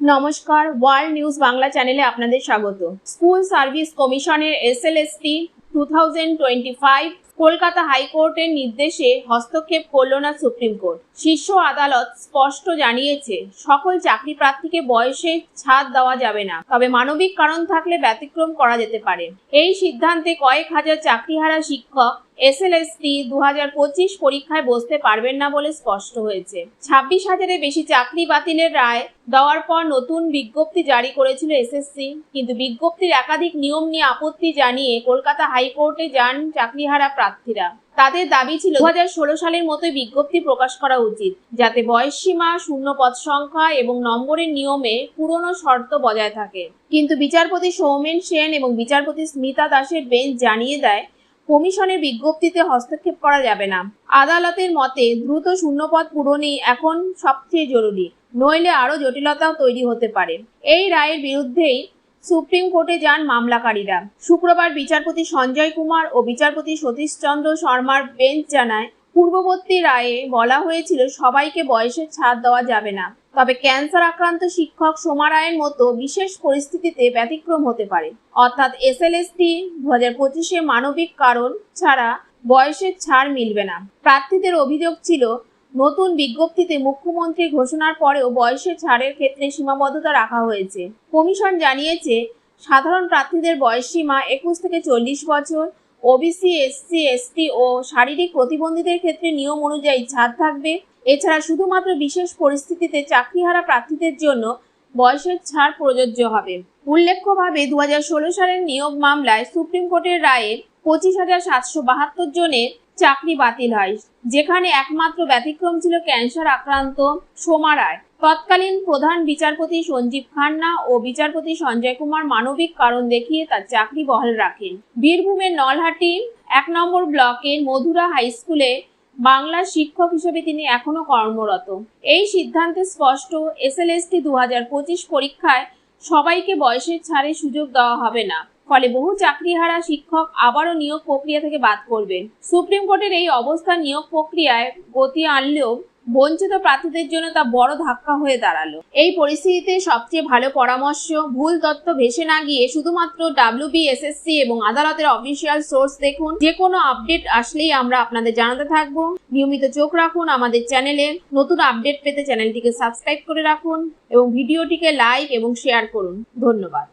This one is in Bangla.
নমস্কার, ওয়ার্ল্ড নিউজ বাংলা চ্যানেলে আপনাদের স্বাগত। স্কুল সার্ভিস কমিশনের এসএলএসটি 2025 কলকাতা হাইকোর্টের নির্দেশে হস্তক্ষেপ করল না সুপ্রিম কোর্ট। শীর্ষ আদালত স্পষ্ট জানিয়েছে, সকল চাকরি প্রার্থীকে বয়সে ছাড় দেওয়া যাবে না, তবে মানবিক কারণ থাকলে ব্যতিক্রম করা যেতে পারে। এই সিদ্ধান্তে কয়েক হাজার চাকরিহারা শিক্ষক এসএলএসটি 2025 পরীক্ষায় বসতে পারবেন না বলে স্পষ্ট হয়েছে। 26,000-এর বেশি চাকরি বাতিলের রায় দেওয়ার পর নতুন বিজ্ঞপ্তি জারি করেছিল এসএসসি, কিন্তু বিজ্ঞপ্তির একাধিক নিয়ম নিয়ে আপত্তি জানিয়ে কলকাতা হাইকোর্টে যান চাকরিহারা প্রার্থীরা। তাদের দাবি ছিল 2016 সালের মতোই বিজ্ঞপ্তি প্রকাশ করা উচিত, যাতে বয়সসীমা, শূন্য পদ সংখ্যা এবং নম্বরের নিয়মে পুরনো শর্ত বজায় থাকে। কিন্তু বিচারপতি সৌমেন সেন এবং বিচারপতি স্মিতা দাসের বেঞ্চ জানিয়ে দেয়, কমিশনের বিজ্ঞপ্তিতে হস্তক্ষেপ করা যাবে না। আদালতের মতে দ্রুত শূন্যপদ পূরণই এখন সবচেয়ে জরুরি, নইলে আরও জটিলতাও তৈরি হতে পারে। এই রায়ের বিরুদ্ধেই সুপ্রিম কোর্টে যান মামলাকারীরা। শুক্রবার বিচারপতি সঞ্জয় কুমার ও বিচারপতি সতীশ চন্দ্র শর্মার বেঞ্চ জানায়, পূর্ববর্তী রায়ে বলা হয়েছিল সবাইকে বয়সের ছাড় দেওয়া যাবে না, তবে ক্যান্সার আক্রান্ত শিক্ষক সোমা রায়ের মতো বিশেষ পরিস্থিতিতে ব্যতিক্রম হতে পারে। অর্থাৎ এসএলএসটি 2025-এ মানবিক কারণ ছাড়া বয়সের ছাড় মিলবে না। প্রার্থীদের অভিযোগ ছিল, নতুন বিজ্ঞপ্তিতে মুখ্যমন্ত্রীর ঘোষণার পরেও বয়সের ছাড়ের ক্ষেত্রে সীমাবদ্ধতা রাখা হয়েছে। কমিশন জানিয়েছে, সাধারণ প্রার্থীদের বয়সসীমা 21 থেকে 40 বছর, ওবিসি, এসসি, এসটি ও শারীরিক প্রতিবন্ধীদের ক্ষেত্রে নিয়ম অনুযায়ী ছাড় থাকবে। এছাড়া শুধুমাত্র বিশেষ পরিস্থিতিতে চাকরিহারা প্রার্থীদের জন্য বয়সের ছাড় প্রযোজ্য হবে। উল্লেখ্যভাবে 2016 সালের নিয়োগ মামলায় সুপ্রিম কোর্টের রায়ে 25,772 জনের চাকরি বাতিল হয়, যেখানে একমাত্র ব্যতিক্রম ছিল ক্যান্সার আক্রান্ত সোমা রায়। তৎকালীন প্রধান বিচারপতি সঞ্জীব খান্না ও বিচারপতি সঞ্জয় কুমার মানবিক কারণ দেখিয়ে তার চাকরি বহাল রাখেন। বীরভূমের নলহাটি 1 নম্বর ব্লকের মধুরা হাই স্কুলে বাংলা শিক্ষক হিসেবে তিনি এখনো কর্মরত। এই সিদ্ধান্তে স্পষ্ট, এসএলএসটি 2025 পরীক্ষায় সবাইকে বয়সের ছাড়ে সুযোগ দেওয়া হবে না, ফলে বহু চাকরিহারা শিক্ষক আবারও নিয়োগ প্রক্রিয়া থেকে বাদ করবেন। সুপ্রিম কোর্টের এই অবস্থা নিয়োগ প্রক্রিয়ায় গতি আনলেও বঞ্চিত প্রার্থীদের জন্য তা বড় ধাক্কা হয়ে দাঁড়ালো। এই পরিস্থিতিতে সবচেয়ে ভালো পরামর্শ, ভুল তথ্য ভেসে না গিয়ে শুধুমাত্র WBSSC এবং আদালতের অফিসিয়াল সোর্স দেখুন। যে কোনো আপডেট আসলেই আমরা আপনাদের জানাতে থাকবো। নিয়মিত চোখ রাখুন আমাদের চ্যানেলে। নতুন আপডেট পেতে চ্যানেলটিকে সাবস্ক্রাইব করে রাখুন এবং ভিডিওটিকে লাইক এবং শেয়ার করুন। ধন্যবাদ।